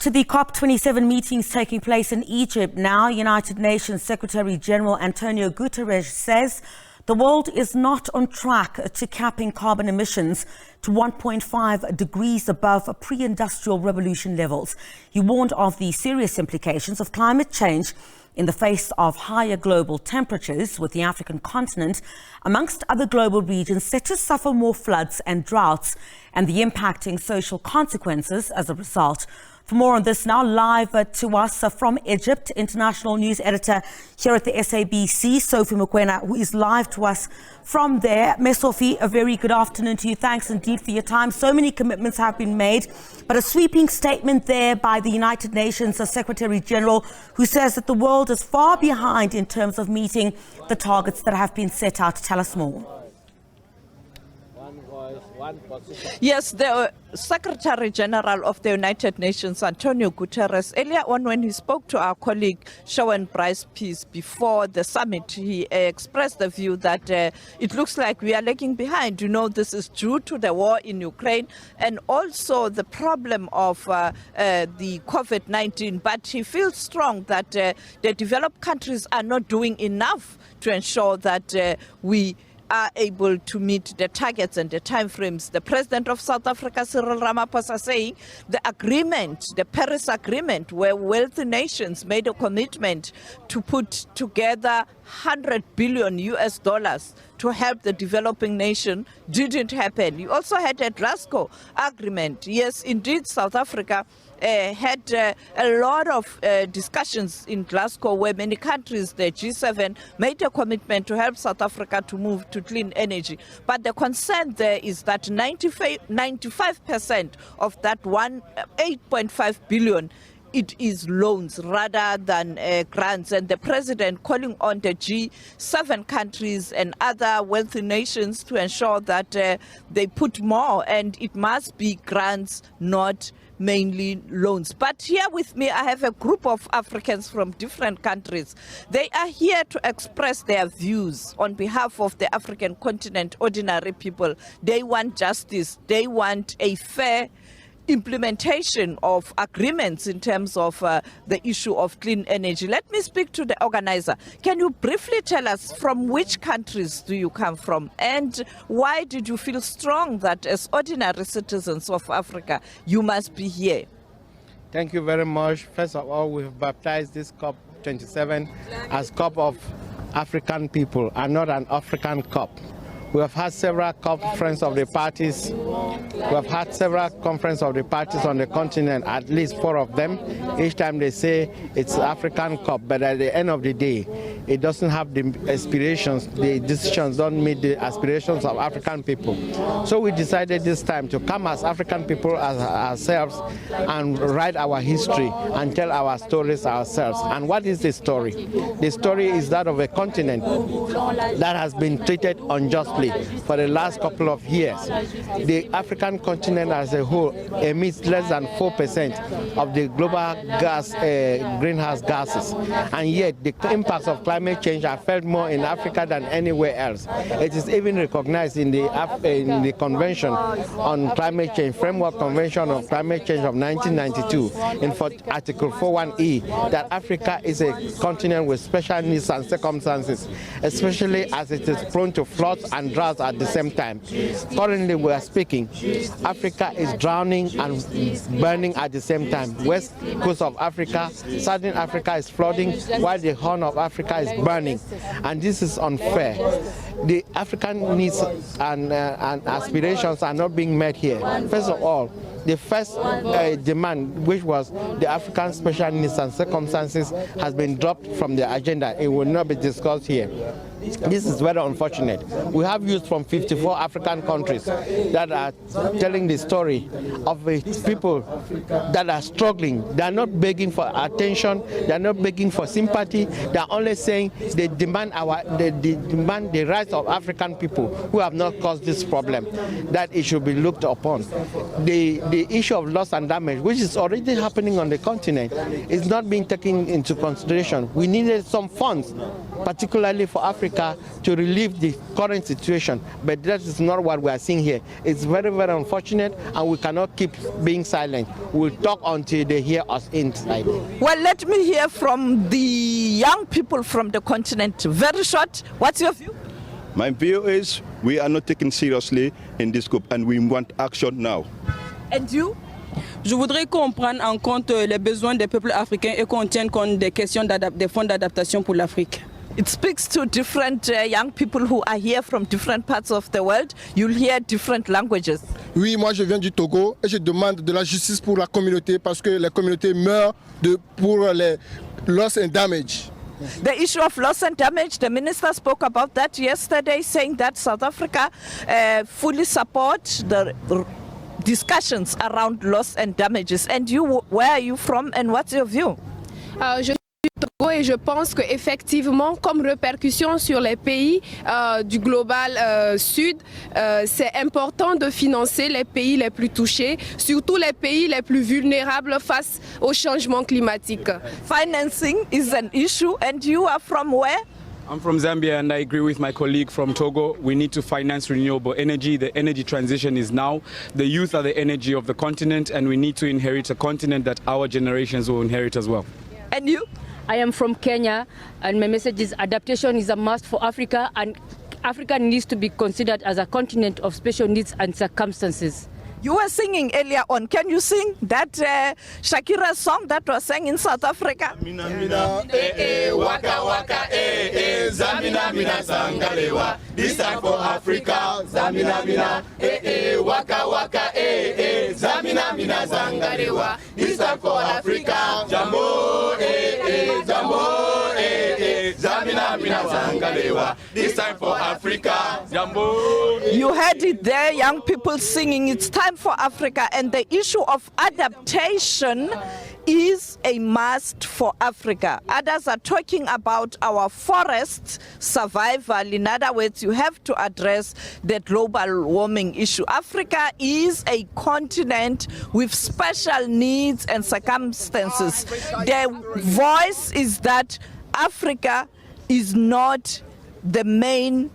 to the COP27 meetings taking place in Egypt now, United Nations Secretary General Antonio Guterres says the world is not on track to capping carbon emissions to 1.5 degrees above pre-industrial revolution levels. He warned of the serious implications of climate change in the face of higher global temperatures, with the African continent, amongst other global regions, set to suffer more floods and droughts and the impacting social consequences as a result. For more on this now, live to us from Egypt, international news editor here at the SABC, Sophie Mokoena, who is live to us from there. Ms. Sophie, a very good afternoon to you. Thanks indeed for your time. So many commitments have been made, but a sweeping statement there by the United Nations Secretary General, who says that the world is far behind in terms of meeting the targets that have been set out. Tell us more. Yes, the Secretary General of the United Nations, Antonio Guterres, earlier on when he spoke to our colleague Sharon Bryce-Pease before the summit, he expressed the view that it looks like we are lagging behind. You know, this is due to the war in Ukraine and also the problem of the COVID-19. But he feels strong that the developed countries are not doing enough to ensure that we are able to meet the targets and the timeframes. The President of South Africa, Cyril Ramaphosa, saying the agreement, the Paris Agreement, where wealthy nations made a commitment to put together $100 billion to help the developing nation, didn't happen. You also had a Glasgow Agreement. Yes, indeed, South Africa had a lot of discussions in Glasgow where many countries, the G7, made a commitment to help South Africa to move to clean energy. But the concern there is that 95% of that 8.5 billion, it is loans rather than grants. And the president calling on the G7 countries and other wealthy nations to ensure that they put more, and it must be grants, not mainly loans. But here with me, I have a group of Africans from different countries. They are here to express their views on behalf of the African continent, ordinary people. They want justice. They want a fair implementation of agreements in terms of the issue of clean energy. Let me speak to the organizer. Can you briefly tell us from which countries do you come from, and why did you feel strong that as ordinary citizens of Africa you must be here? Thank you very much. First of all, we've baptized this COP27 as COP of African people and not an African COP. We have had several conferences of the parties. We have had several conferences of the parties on the continent, at least 4 of them. Each time they say it's African COP, but at the end of the day, it doesn't have the aspirations, the decisions don't meet the aspirations of African people. So we decided this time to come as African people as ourselves and write our history and tell our stories ourselves. And what is the story? The story is that of a continent that has been treated unjustly for the last couple of years. The African continent as a whole emits less than 4% of the global greenhouse gases, and yet the impacts of climate change are felt more in Africa than anywhere else. It is even recognized in the Convention on Climate Change, Framework Convention on Climate Change of 1992, in Article 41E, that Africa is a continent with special needs and circumstances, especially as it is prone to floods and droughts at the same time. Currently we are speaking, Africa is drowning and burning at the same time. West coast of Africa, southern Africa is flooding, while the Horn of Africa is burning, and this is unfair. The African needs and aspirations are not being met here. First of all, the first demand, which was the African special needs and circumstances, has been dropped from the agenda. It will not be discussed here. This is very unfortunate. We have youth from 54 African countries that are telling the story of people that are struggling. They are not begging for attention. They are not begging for sympathy. They are only saying they demand the rights of African people who have not caused this problem, that it should be looked upon. The issue of loss and damage, which is already happening on the continent, is not being taken into consideration. We needed some funds, particularly for Africa, Africa to relieve the current situation. But that is not what we are seeing here. It's very, very unfortunate, and we cannot keep being silent. We'll talk until they hear us inside. Well, let me hear from the young people from the continent. Very short, what's your view? My view is we are not taken seriously in this COP and we want action now. And you? Je voudrais qu'on prenne en compte les besoins des peuples africains et qu'on tienne compte des questions des fonds d'adaptation pour l'Afrique. It speaks to different young people who are here from different parts of the world. You'll hear different languages. Oui, moi je viens du Togo et je demande de la justice pour la communauté parce que la communauté meurt pour les loss and damage. The issue of loss and damage, the minister spoke about that yesterday, saying that South Africa fully supports the discussions around loss and damages. And you, where are you from and what's your view? Je suis du Togo et je pense qu'effectivement, comme répercussion sur les pays du global sud, c'est important de financer les pays les plus touchés, surtout les pays les plus vulnérables face au changement climatique. Financing is an issue, and you are from where? I'm from Zambia, and I agree with my colleague from Togo. We need to finance renewable energy. The energy transition is now. The youth are the energy of the continent, and we need to inherit a continent that our generations will inherit as well. And you? I am from Kenya, and my message is adaptation is a must for Africa, and Africa needs to be considered as a continent of special needs and circumstances. You were singing earlier on. Can you sing that Shakira song that was sang in South Africa? Mina, mina, waka, waka, zamina, mina, zangalewa. This time for Africa. Zamina, mina, waka, waka, zamina, mina, zangalewa. This time for Africa. Jambo, jambo, zamina, mina, zangalewa. This time for Africa. Jambo. You heard it there, young people singing. It's time for Africa, and the issue of adaptation is a must for Africa. Others are talking about our forest survival. In other words, you have to address the global warming issue. Africa is a continent with special needs and circumstances. The voice is that Africa is not the main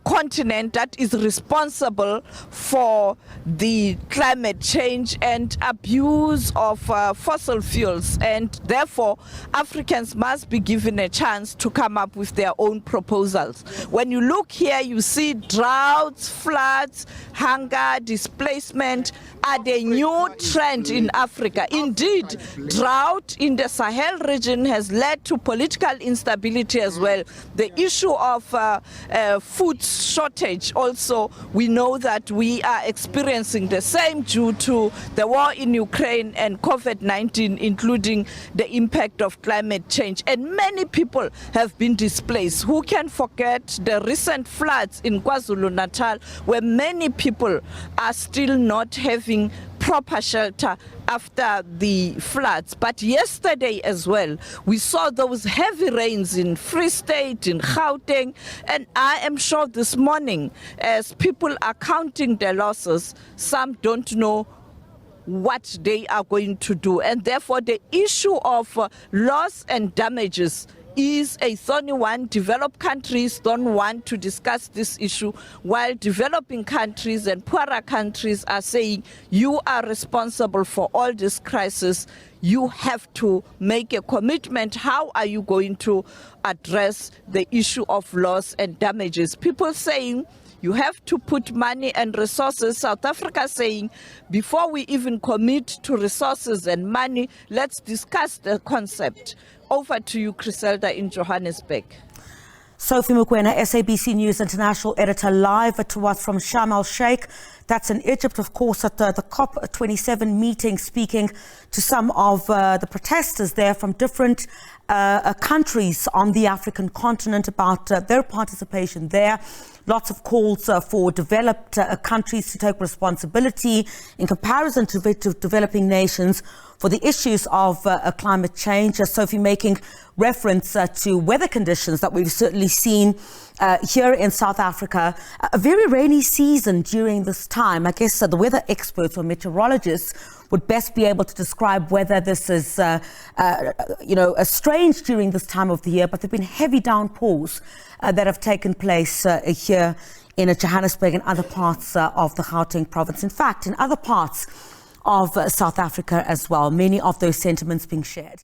continent that is responsible for the climate change and abuse of fossil fuels, and therefore Africans must be given a chance to come up with their own proposals. When you look here, you see droughts, floods, hunger, displacement are the new trend in Africa. Indeed, drought in the Sahel region has led to political instability as well. The issue of food shortage also, we know that we are experiencing the same due to the war in Ukraine and COVID-19, including the impact of climate change. And many people have been displaced. Who can forget the recent floods in KwaZulu-Natal, where many people are still not having proper shelter after the floods. But yesterday as well, we saw those heavy rains in Free State, in Gauteng, and I am sure this morning, as people are counting their losses, some don't know what they are going to do. And therefore, the issue of loss and damages is a thorny one. Developed countries don't want to discuss this issue, while developing countries and poorer countries are saying, you are responsible for all this crisis. You have to make a commitment. How are you going to address the issue of loss and damages? People saying, you have to put money and resources. South Africa saying, before we even commit to resources and money, let's discuss the concept. Over to you, Griselda in Johannesburg. Sophie Mokoena, SABC News International Editor, live to us from Sharm el-Sheikh. That's in Egypt, of course, at the COP27 meeting, speaking to some of the protesters there from different countries on the African continent about their participation there. Lots of calls for developed countries to take responsibility in comparison to developing nations for the issues of climate change. Sophie making reference to weather conditions that we've certainly seen here in South Africa, a very rainy season during this time. I guess the weather experts or meteorologists would best be able to describe whether this is, strange during this time of the year, but there have been heavy downpours that have taken place here in Johannesburg and other parts of the Gauteng province. In fact, in other parts of South Africa as well, many of those sentiments being shared.